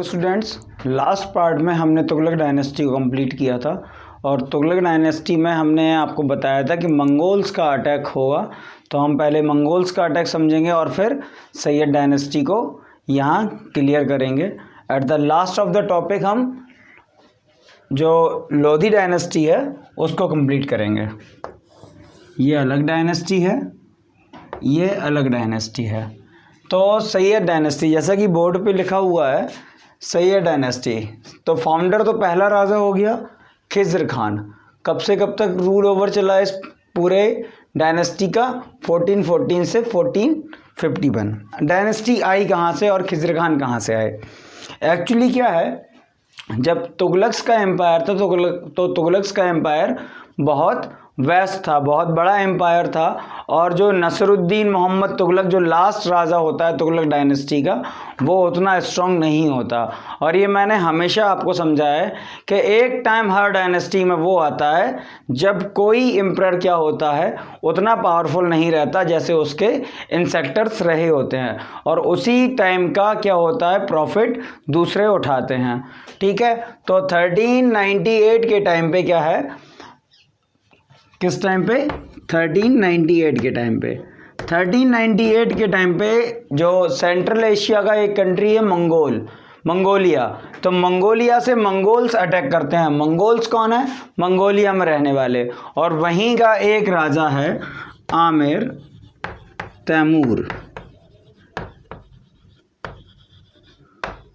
Students, last part में हमने Tughlaq dynasty को कंप्लीट किया था और तुगलक डायनेस्टी में हमने आपको बताया था कि मंगोल्स का अटैक होगा। तो हम पहले मंगोल्स का अटैक समझेंगे और फिर सैयद डायनेस्टी को यहाँ क्लियर करेंगे। Eight the last of the topic हम जो लोधी डायनेस्टी है उसको कंप्लीट करेंगे। ये अलग डायनेस्टी है, ये अलग डायनेस्टी है। तो सैयद डायनेस्टी, जैसा कि बोर्ड पे लिखा हुआ है सैयद डायनेस्टी, तो फाउंडर तो पहला राजा हो गया खिज़्र खान। कब से कब तक रूल ओवर चला इस पूरे डायनेस्टी का? 1414 से 1451। डायनेस्टी आई कहाँ से और खिज़्र खान कहाँ से आए? एक्चुअली क्या है, जब तुगलक्स का एम्पायर था तुगलक्स का एम्पायर बहुत वेस्ट था, बहुत बड़ा एम्पायर था। और जो नसरुद्दीन मोहम्मद तुगलक जो लास्ट राजा होता है तुगलक डायनेस्टी का, वो उतना स्ट्रॉन्ग नहीं होता। और ये मैंने हमेशा आपको समझाया है कि एक टाइम हर डायनेस्टी में वो आता है जब कोई एम्परर क्या होता है उतना पावरफुल नहीं रहता जैसे उसके इंसेक्टर्स रहे होते हैं, और उसी टाइम का क्या होता है प्रॉफिट दूसरे उठाते हैं। ठीक है, तो 1398 के टाइम पे क्या है, किस टाइम पे? 1398 के टाइम पे 1398 के टाइम पे जो सेंट्रल एशिया का एक कंट्री है मंगोलिया, तो मंगोलिया से मंगोल्स अटैक करते हैं। मंगोल्स कौन है? मंगोलिया में रहने वाले। और वहीं का एक राजा है आमिर तैमूर।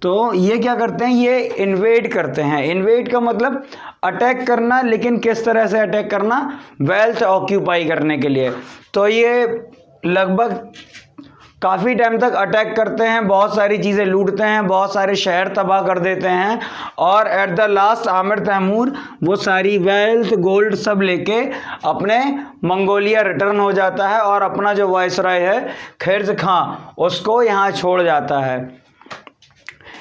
तो ये क्या करते हैं, ये इन्वेड करते हैं। इन्वेड का मतलब अटैक करना, लेकिन किस तरह से अटैक करना? वेल्थ ऑक्यूपाई करने के लिए। तो ये लगभग काफ़ी टाइम तक अटैक करते हैं, बहुत सारी चीज़ें लूटते हैं, बहुत सारे शहर तबाह कर देते हैं, और at the last Amir Timur वो सारी वेल्थ गोल्ड सब लेके अपने मंगोलिया रिटर्न हो जाता है और अपना जो वायसराय है खिज़्र खान उसको यहाँ छोड़ जाता है।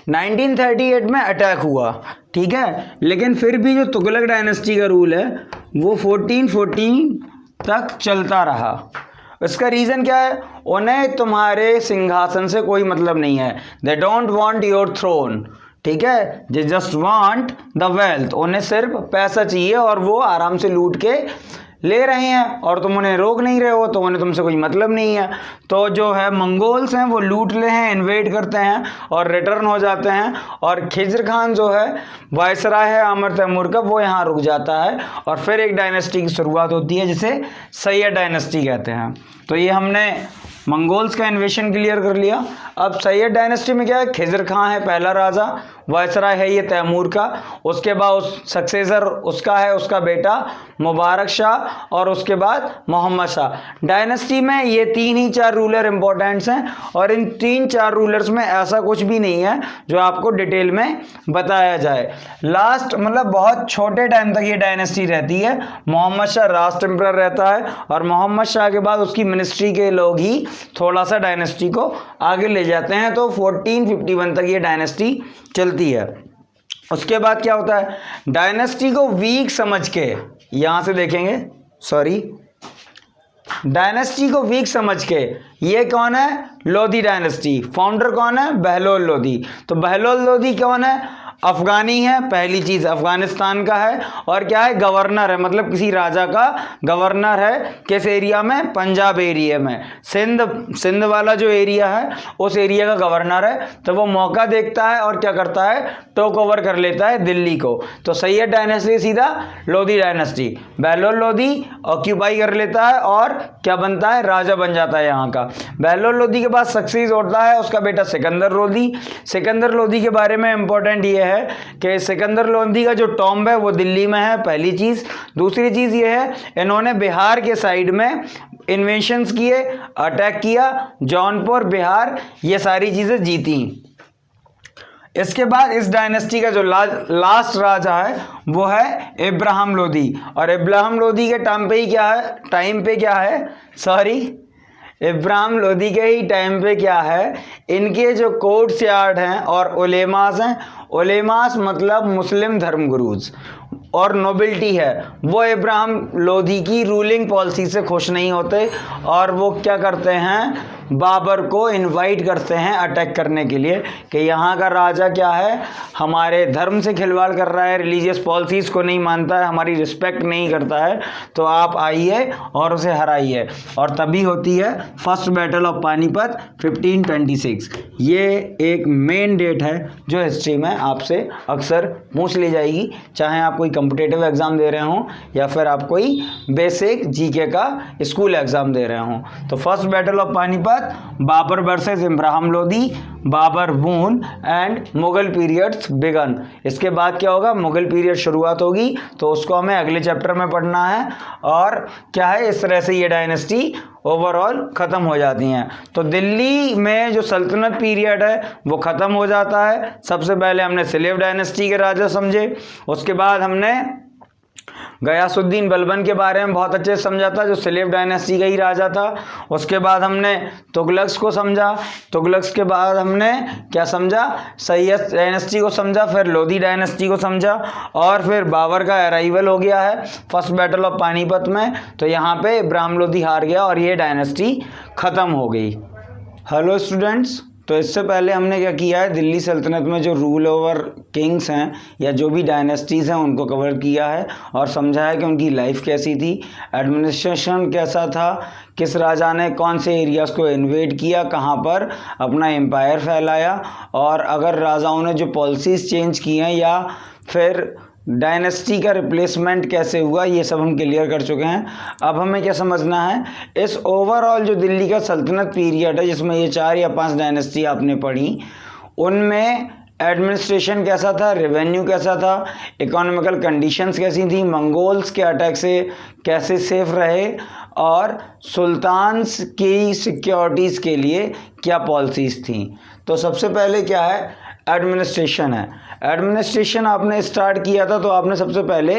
1938 में अटैक हुआ, ठीक है, लेकिन फिर भी जो तुगलक डायनेस्टी का रूल है वो 1414 तक चलता रहा। इसका रीज़न क्या है? उन्हें तुम्हारे सिंहासन से कोई मतलब नहीं है। They don't want your throne, ठीक है, they just want the wealth. उन्हें सिर्फ पैसा चाहिए और वो आराम से लूट के ले रहे हैं और तुम उन्हें रोक नहीं रहे हो, तो उन्हें तुमसे कोई मतलब नहीं है। तो जो है मंगोल्स हैं वो लूट ले हैं, इन्वेड करते हैं और रिटर्न हो जाते हैं। और खिज़्र खान जो है वायसराय है आमिर तैमूर का, वो यहाँ रुक जाता है और फिर एक डायनेस्टी की शुरुआत होती है जिसे सैयद डायनेस्टी कहते हैं। तो ये हमने मंगोल्स का इन्वेशन क्लियर कर लिया। अब सैयद डायनेस्टी में क्या है, खिज़्र खान है पहला राजा, वायसराय है ये तैमूर का, उसके बाद सक्सेसर उसका है उसका बेटा मुबारक शाह, और उसके बाद मोहम्मद शाह। डायनेस्टी में ये 3 ही 4 रूलर इंपॉर्टेंट्स हैं, और इन 3-4 रूलर्स में ऐसा कुछ भी नहीं है जो आपको डिटेल में बताया जाए। लास्ट मतलब बहुत छोटे टाइम तक ये डायनेस्टी रहती है। मोहम्मद शाह लास्ट एम्परर रहता है और मोहम्मद शाह के बाद उसकी मिनिस्ट्री के लोग ही थोड़ा सा डायनेस्टी को आगे ले जाते हैं। तो 1451 तक ये डायनेस्टी चलती है। उसके बाद क्या होता है, डायनेस्टी को वीक समझ के, यहां से देखेंगे, सॉरी, डायनेस्टी को वीक समझ के, ये कौन है? लोधी डायनेस्टी। फाउंडर कौन है? बहलोल लोधी। तो बहलोल लोधी कौन है? अफगानी है, पहली चीज़ अफगानिस्तान का है, और क्या है? गवर्नर है, मतलब किसी राजा का गवर्नर है। किस एरिया में? पंजाब एरिया में। सिंध वाला जो एरिया है उस एरिया का गवर्नर है। तो वो मौका देखता है और क्या करता है, टेक ओवर कर लेता है दिल्ली को। तो सैयद डायनेस्टी सीधा लोधी डायनेस्टी, बहलोल लोधी ऑक्यूपाई कर लेता है और क्या बनता है? राजा बन जाता है यहाँ का। बहलोल लोधी के बाद सक्सेस होता है उसका बेटा सिकंदर लोधी। सिकंदर लोधी के बारे में इंपॉर्टेंट ये है कि सिकंदर लोधी का जो टॉम्ब है वो दिल्ली में है, पहली चीज़। दूसरी चीज़ ये है, इन्होंने बिहार के साइड में इन्वेंशंस किए, अटैक किया, जौनपुर, बिहार, ये सारी चीज़ें जीती। इसके बाद इस डायनेस्टी का जो लास्ट राजा है वो है इब्राहिम लोधी। और इब्राहिम लोधी के टाइम पे क्या है, इब्राहिम लोधी के ही टाइम पे क्या है, इनके जो कोर्ट्स यार्ड हैं और उलेमास हैं, उलेमास मतलब मुस्लिम धर्मगुरुज, और नोबिलिटी है, वो इब्राहिम लोधी की रूलिंग पॉलिसी से खुश नहीं होते और वो क्या करते हैं, बाबर को इनवाइट करते हैं अटैक करने के लिए कि यहाँ का राजा क्या है, हमारे धर्म से खिलवाड़ कर रहा है, रिलीजियस पॉलिसीज़ को नहीं मानता है, हमारी रिस्पेक्ट नहीं करता है, तो आप आइए और उसे हराइए। और तभी होती है फर्स्ट बैटल ऑफ पानीपत 1526। ये एक मेन डेट है जो हिस्ट्री में आपसे अक्सर पूछ ली जाएगी, चाहे आप कोई कॉम्पिटिटिव एग्ज़ाम दे रहे हों या फिर आप कोई बेसिक जीके का स्कूल एग्ज़ाम दे रहे हों। तो first battle of Panipat, Babur versus Ibrahim Lodi, Babur won and Mughal periods began. इसके बाद क्या होगा, मुगल पीरियड शुरुआत होगी, तो उसको हमें अगले चैप्टर में पढ़ना है। और क्या है, इस तरह से ये डायनेस्टी ओवरऑल ख़त्म हो जाती हैं। तो दिल्ली में जो सल्तनत पीरियड है वो ख़त्म हो जाता है। सबसे पहले हमने सिलेब डायनेस्टी के राजा समझे, उसके बाद हमने गयासुद्दीन बलबन के बारे में बहुत अच्छे से समझा था, जो सिलेब डायनेस्टी का ही राजा था। उसके बाद हमने तुगलक्स को समझा, तुगलक्स के बाद हमने क्या समझा, सैयद डायनेस्टी को समझा, फिर लोधी डायनेस्टी को समझा, और फिर बाबर का अराइवल हो गया है फर्स्ट बैटल ऑफ पानीपत में। तो यहाँ पे इब्राहिम लोधी हार गया और ये डायनेस्टी ख़त्म हो गई। हेलो स्टूडेंट्स, तो इससे पहले हमने क्या किया है, दिल्ली सल्तनत में जो रूल ओवर किंग्स हैं या जो भी डायनेस्टीज़ हैं उनको कवर किया है और समझा है कि उनकी लाइफ कैसी थी, एडमिनिस्ट्रेशन कैसा था, किस राजा ने कौन से एरियाज़ को इन्वेड किया, कहाँ पर अपना एम्पायर फैलाया, और अगर राजाओं ने जो पॉलिसीज़ चेंज की हैं या फिर डायनेस्टी का रिप्लेसमेंट कैसे हुआ, ये सब हम क्लियर कर चुके हैं। अब हमें क्या समझना है, इस ओवरऑल जो दिल्ली का सल्तनत पीरियड है जिसमें ये 4 या 5 डायनेस्टी आपने पढ़ी, उनमें एडमिनिस्ट्रेशन कैसा था, रेवेन्यू कैसा था, इकोनॉमिकल कंडीशंस कैसी थी, मंगोल्स के अटैक से कैसे सेफ रहे, और सुल्तान्स की सिक्योरिटीज़ के लिए क्या पॉलिसीज़ थी। तो सबसे पहले क्या है, एडमिनिस्ट्रेशन है। एडमिनिस्ट्रेशन आपने स्टार्ट किया था, तो आपने सबसे पहले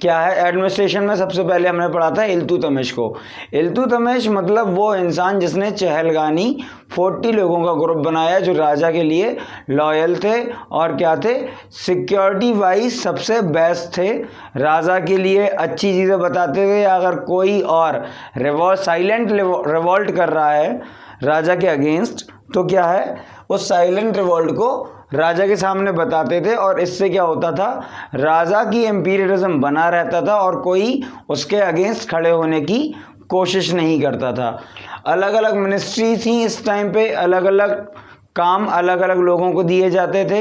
क्या है, एडमिनिस्ट्रेशन में सबसे पहले हमने पढ़ा था इल्तुतमिश को। इल्तुतमिश मतलब वो इंसान जिसने चहलगानी 40 लोगों का ग्रुप बनाया जो राजा के लिए लॉयल थे और क्या थे, सिक्योरिटी वाइज सबसे बेस्ट थे, राजा के लिए अच्छी चीज़ें बताते थे। अगर कोई और साइलेंट रिवॉल्ट कर रहा है राजा के अगेंस्ट, तो क्या है, उस साइलेंट रिवॉल्ट को राजा के सामने बताते थे, और इससे क्या होता था, राजा की एम्पीरियलिज्म बना रहता था और कोई उसके अगेंस्ट खड़े होने की कोशिश नहीं करता था। अलग अलग मिनिस्ट्री थी इस टाइम पे, अलग अलग काम अलग अलग लोगों को दिए जाते थे।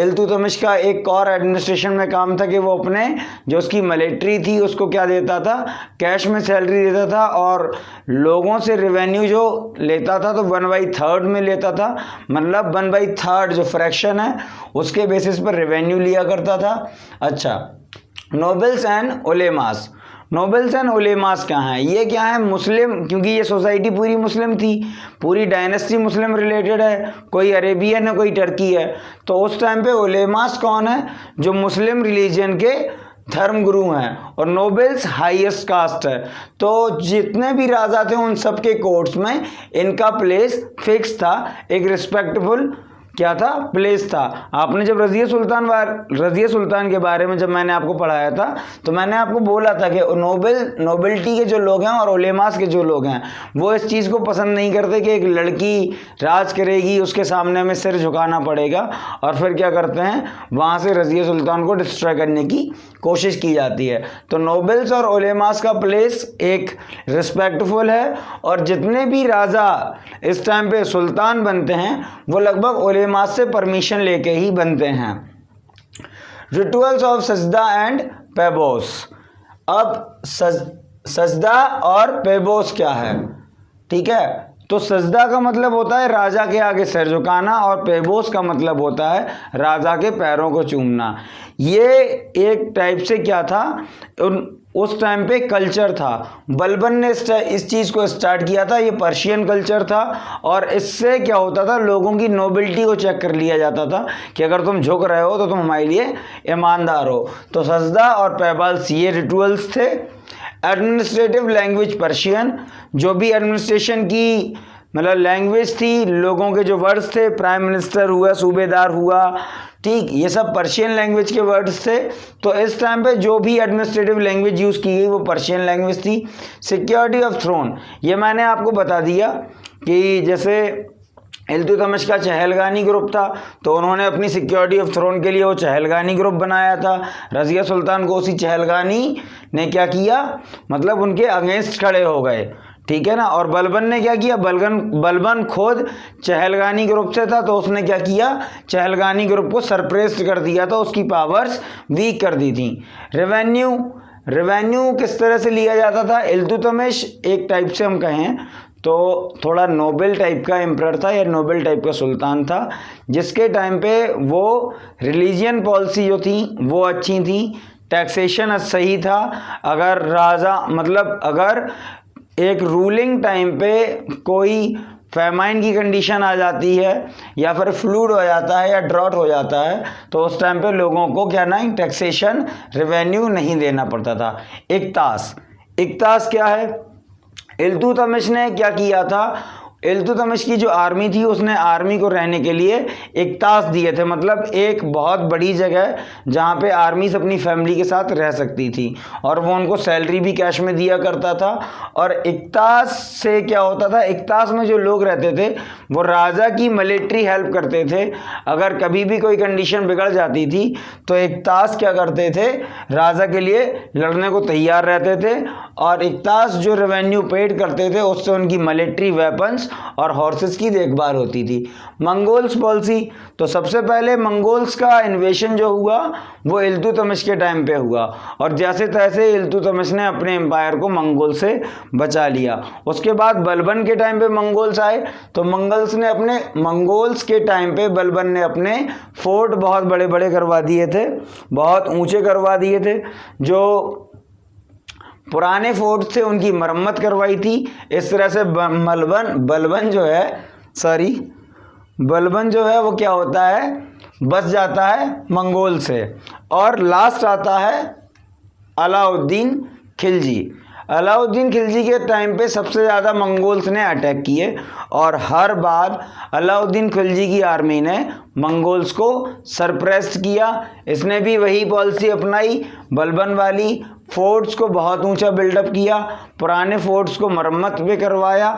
इल्तुतमिश का एक और एडमिनिस्ट्रेशन में काम था कि वो अपने जो उसकी मिलिट्री थी उसको क्या देता था, कैश में सैलरी देता था, और लोगों से रेवेन्यू जो लेता था तो 1/3 में लेता था, मतलब 1/3 जो फ्रैक्शन है उसके बेसिस पर रेवेन्यू लिया करता था। अच्छा, nobles and ulemas. Nobles and ulemas क्या हैं, ये क्या है, मुस्लिम, क्योंकि ये सोसाइटी पूरी मुस्लिम थी, पूरी डायनेस्टी मुस्लिम रिलेटेड है, कोई अरेबियन है कोई टर्की है। तो उस टाइम पे उलेमास कौन है, जो मुस्लिम रिलीजन के धर्म गुरु हैं, और नोबल्स हाईएस्ट कास्ट है। तो जितने भी राजा थे उन सब के कोर्ट्स में इनका प्लेस फिक्स था, एक रिस्पेक्टेबल क्या था, प्लेस था। आपने जब रज़िया सुल्तान के बारे में जब मैंने आपको पढ़ाया था तो मैंने आपको बोला था कि नोबेलिटी के जो लोग हैं और उलेमास के जो लोग हैं वो इस चीज़ को पसंद नहीं करते कि एक लड़की राज करेगी, उसके सामने में सिर झुकाना पड़ेगा, और फिर क्या करते हैं, वहाँ से रज़िया सुल्तान को डिस्ट्रॉय करने की कोशिश की जाती है। तो नोबल्स और उलेमास का प्लेस एक रिस्पेक्टफुल है, और जितने भी राजा इस टाइम पे सुल्तान बनते हैं वो लगभग उलेमास से परमिशन लेके ही बनते हैं। रिचुअल्स ऑफ सजदा एंड पेबोस। अब सजदा और पेबोस क्या है, ठीक है। तो सजदा का मतलब होता है राजा के आगे सिर झुकाना, और पेबोस का मतलब होता है राजा के पैरों को चूमना। ये एक टाइप से क्या था, उस टाइम पे कल्चर था। बलबन ने इस चीज़ को स्टार्ट किया था, ये पर्शियन कल्चर था, और इससे क्या होता था, लोगों की नोबिलिटी को चेक कर लिया जाता था कि अगर तुम झुक रहे हो तो तुम हमारे लिए ईमानदार हो। तो सजदा और पेबाल्स ये रिचुअल्स थे। एडमिनिस्ट्रेटिव लैंग्वेज पर्शियन, जो भी एडमिनिस्ट्रेशन की मतलब लैंग्वेज थी, लोगों के जो वर्ड्स थे, प्राइम मिनिस्टर हुआ, सूबेदार हुआ, ठीक, ये सब पर्शियन लैंग्वेज के वर्ड्स थे। तो इस टाइम पे जो भी एडमिनिस्ट्रेटिव लैंग्वेज यूज़ की गई वो पर्शियन लैंग्वेज थी। सिक्योरिटी ऑफ थ्रोन, ये मैंने आपको बता दिया कि जैसे इल्तुतमिश का चहलगानी ग्रुप था, तो उन्होंने अपनी सिक्योरिटी ऑफ थ्रोन के लिए वो चहलगानी ग्रुप बनाया था। रज़िया सुल्तान गोसी चहलगानी ने क्या किया, मतलब उनके अगेंस्ट खड़े हो गए, ठीक है ना। और बलबन ने क्या किया, बलबन खुद चहलगानी ग्रुप से था, तो उसने क्या किया, चहलगानी ग्रुप को सरप्रेस्ड कर दिया था, उसकी पावर्स वीक कर दी थी। रेवेन्यू किस तरह से लिया जाता था, इल्तुतमिश एक टाइप से हम कहें तो थोड़ा नोबल टाइप का एम्परर था या नोबल टाइप का सुल्तान था, जिसके टाइम पे वो रिलीजियन पॉलिसी जो थी वो अच्छी थी, टैक्सेशन सही था। अगर राजा मतलब अगर एक रूलिंग टाइम पे कोई फैमाइन की कंडीशन आ जाती है या फिर फ्लूड हो जाता है या ड्रॉट हो जाता है, तो उस टाइम पे लोगों को क्या ना टैक्सेशन रेवेन्यू नहीं देना पड़ता था। इक्तास क्या है, इल्तुतमिश ने क्या किया था, इल्तुतमिश की जो आर्मी थी उसने आर्मी को रहने के लिए इक्तास दिए थे, मतलब एक बहुत बड़ी जगह जहाँ पे आर्मीज अपनी फैमिली के साथ रह सकती थी, और वो उनको सैलरी भी कैश में दिया करता था। और इक्तास से क्या होता था, इक्तास में जो लोग रहते थे वो राजा की मिलिट्री हेल्प करते थे। अगर कभी भी कोई कंडीशन बिगड़ जाती थी तो इक्तास क्या करते थे, राजा के लिए लड़ने को तैयार रहते थे, और इक्तास जो रेवेन्यू पेड करते थे उससे उनकी मिलिट्री वेपन्स और हॉर्सेस की देखभाल होती थी। मंगोल्स पॉलिसी, तो सबसे पहले मंगोल्स का इन्वेशन जो हुआ वो इल्तुतमिश के टाइम पे हुआ, और जैसे तैसे इल्तुतमिश ने अपने एम्पायर को मंगोल से बचा लिया। उसके बाद बलबन के टाइम पे मंगोल्स आए, तो मंगोल्स के टाइम पे बलबन ने अपने फोर्ट बहुत बड़े बड़े करवा दिए थे, बहुत ऊंचे करवा दिए थे। जो पुराने फोर्ट थे उनकी मरम्मत करवाई थी। इस तरह से बलबन जो है वो क्या होता है, बच जाता है मंगोल से। और लास्ट आता है अलाउद्दीन खिलजी के टाइम पे सबसे ज़्यादा मंगोल्स ने अटैक किए, और हर बार अलाउद्दीन खिलजी की आर्मी ने मंगोल्स को सरप्रेस्ड किया। इसने भी वही पॉलिसी अपनाई बलबन वाली, फोर्ट्स को बहुत ऊंचा बिल्डअप किया, पुराने फोर्ट्स को मरम्मत भी करवाया।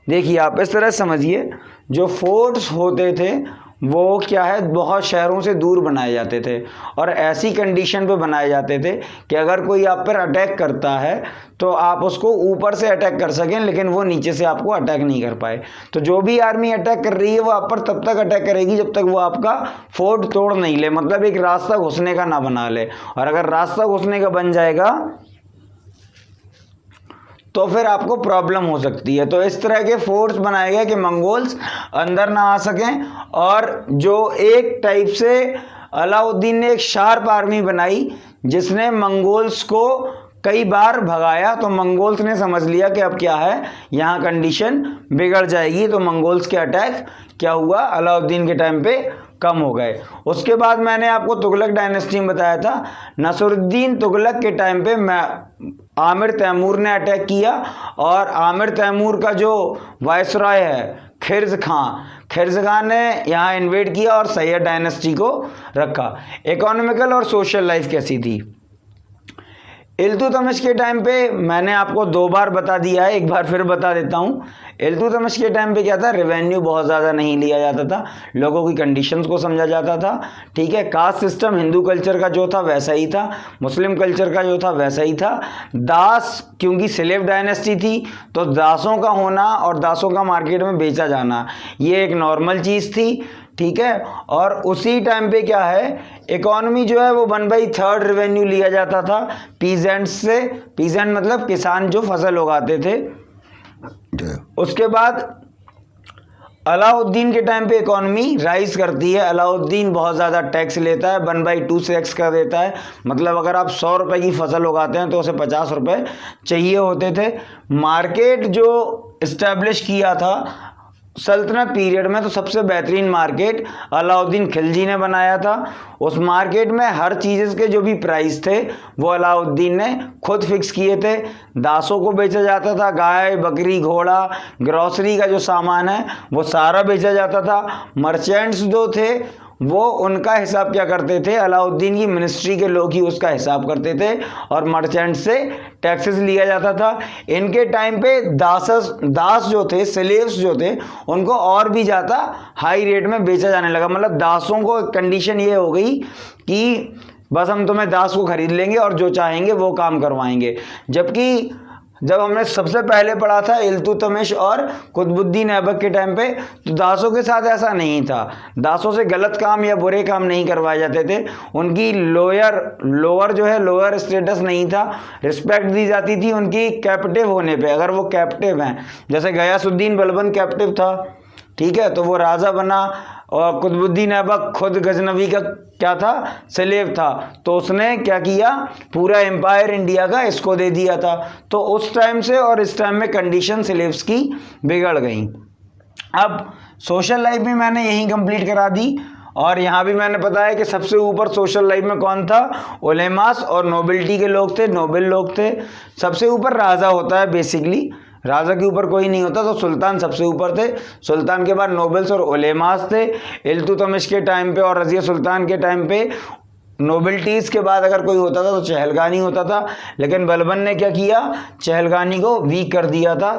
देखिए आप इस तरह समझिए, जो फोर्ट्स होते थे वो क्या है, बहुत शहरों से दूर बनाए जाते थे, और ऐसी कंडीशन पे बनाए जाते थे कि अगर कोई आप पर अटैक करता है तो आप उसको ऊपर से अटैक कर सकें, लेकिन वो नीचे से आपको अटैक नहीं कर पाए। तो जो भी आर्मी अटैक कर रही है वो आप पर तब तक अटैक करेगी जब तक वो आपका फोर्ट तोड़ नहीं ले, मतलब एक रास्ता घुसने का ना बना ले। और अगर रास्ता घुसने का बन जाएगा तो फिर आपको प्रॉब्लम हो सकती है। तो इस तरह के फोर्ट्स बनाए गए कि मंगोल्स अंदर ना आ सकें। और जो एक टाइप से अलाउद्दीन ने एक शार्प आर्मी बनाई जिसने मंगोल्स को कई बार भगाया, तो मंगोल्स ने समझ लिया कि अब क्या है, यहाँ कंडीशन बिगड़ जाएगी, तो मंगोल्स के अटैक क्या हुआ, अलाउद्दीन के टाइम पे कम हो गए। उसके बाद मैंने आपको तुगलक डायनेस्टी में बताया था, नसरुद्दीन तुगलक के टाइम पे आमिर तैमूर ने अटैक किया, और आमिर तैमूर का जो वायसराय है खिर्ज खान ने यहाँ इन्वेड किया और सैयद डायनेस्टी को रखा। इकोनॉमिकल और सोशल लाइफ कैसी थी, इल्तुतमिश के टाइम पे मैंने आपको 2 बार बता दिया है, एक बार फिर बता देता हूँ। इल्तुतमिश के टाइम पे क्या था, रेवेन्यू बहुत ज़्यादा नहीं लिया जाता था, लोगों की कंडीशंस को समझा जाता था, ठीक है। कास्ट सिस्टम हिंदू कल्चर का जो था वैसा ही था, मुस्लिम कल्चर का जो था वैसा ही था। दास, क्योंकि स्लेव डायनेस्टी थी तो दासों का होना और दासों का मार्केट में बेचा जाना ये एक नॉर्मल चीज़ थी, ठीक है। और उसी टाइम पे क्या है, इकोनॉमी जो है वो 1/3 रेवेन्यू लिया जाता था पीजेंट्स से। पीजेंट मतलब किसान जो फसल उगाते थे। उसके बाद अलाउद्दीन के टाइम पे इकोनॉमी राइज करती है। अलाउद्दीन बहुत ज़्यादा टैक्स लेता है, 1/2 से एक्स कर देता है, मतलब अगर आप 100 रुपये की फसल उगाते हैं तो उसे 50 रुपये चाहिए होते थे। मार्केट जो इस्टेब्लिश किया था सल्तनत पीरियड में, तो सबसे बेहतरीन मार्केट अलाउद्दीन खिलजी ने बनाया था। उस मार्केट में हर चीज़ के जो भी प्राइस थे वो अलाउद्दीन ने खुद फिक्स किए थे। दासों को बेचा जाता था, गाय बकरी घोड़ा ग्रॉसरी का जो सामान है वो सारा बेचा जाता था। मर्चेंट्स जो थे वो उनका हिसाब क्या करते थे, अलाउद्दीन की मिनिस्ट्री के लोग ही उसका हिसाब करते थे और मर्चेंट से टैक्सेस लिया जाता था। इनके टाइम पे दास जो थे, स्लेव्स जो थे, उनको और भी ज़्यादा हाई रेट में बेचा जाने लगा। मतलब दासों को कंडीशन ये हो गई कि बस हम तुम्हें दास को खरीद लेंगे और जो चाहेंगे वो काम करवाएंगे। जबकि जब हमने सबसे पहले पढ़ा था इल्तुतमिश और कुतुबुद्दीन ऐबक के टाइम पे, तो दासों के साथ ऐसा नहीं था। दासों से गलत काम या बुरे काम नहीं करवाए जाते थे। उनकी लोअर स्टेटस नहीं था, रिस्पेक्ट दी जाती थी उनकी कैप्टिव होने पे। अगर वो कैप्टिव हैं, जैसे गयासुद्दीन बलबन कैप्टिव था, ठीक है, तो वो राजा बना, और कुतुबुद्दीन ऐबक खुद गजनवी का क्या था, स्लेव था, तो उसने क्या किया, पूरा एम्पायर इंडिया का इसको दे दिया था। तो उस टाइम से और इस टाइम में कंडीशन स्लेव्स की बिगड़ गई। अब सोशल लाइफ में मैंने यही कंप्लीट करा दी, और यहाँ भी मैंने बताया कि सबसे ऊपर सोशल लाइफ में कौन था, उलेमास और नोबिलिटी के लोग थे, नोबेल लोग थे। सबसे ऊपर राजा होता है बेसिकली, राजा के ऊपर कोई नहीं होता, तो सुल्तान सबसे ऊपर थे। सुल्तान के बाद नोबल्स और उलेमास थे। इल्तुतमिश के टाइम पे और रज़िया सुल्तान के टाइम पे नोबिलिटीज़ के बाद अगर कोई होता था तो चहलगानी होता था, लेकिन बलबन ने क्या किया, चहलगानी को वीक कर दिया था,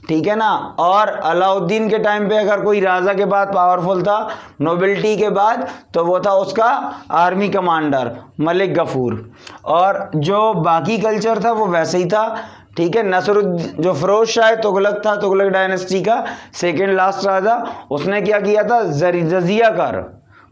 ठीक है ना। और अलाउद्दीन के टाइम पे अगर कोई राजा के बाद पावरफुल था नोबिलिटी के बाद, तो वो था उसका आर्मी कमांडर मलिक गफूर। और जो बाकी कल्चर था वो वैसे ही था, ठीक है। नसरुद्दीन, जो फिरोज शाह तुगलक था, तुगलक डायनेस्टी का सेकेंड लास्ट राजा, उसने क्या किया था, जजिया कर,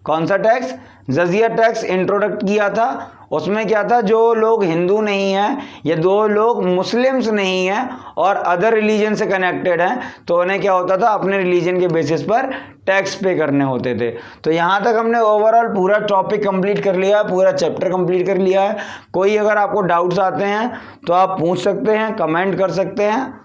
कौन सा टैक्स, जजिया टैक्स इंट्रोडक्ट किया था। उसमें क्या था, जो लोग हिंदू नहीं हैं या दो लोग मुस्लिम्स नहीं हैं और अदर रिलीजन से कनेक्टेड हैं, तो उन्हें क्या होता था, अपने रिलीजन के बेसिस पर टैक्स पे करने होते थे। तो यहाँ तक हमने ओवरऑल पूरा टॉपिक कंप्लीट कर लिया है, पूरा चैप्टर कंप्लीट कर लिया है। कोई अगर आपको डाउट्स आते हैं तो आप पूछ सकते हैं, कमेंट कर सकते हैं।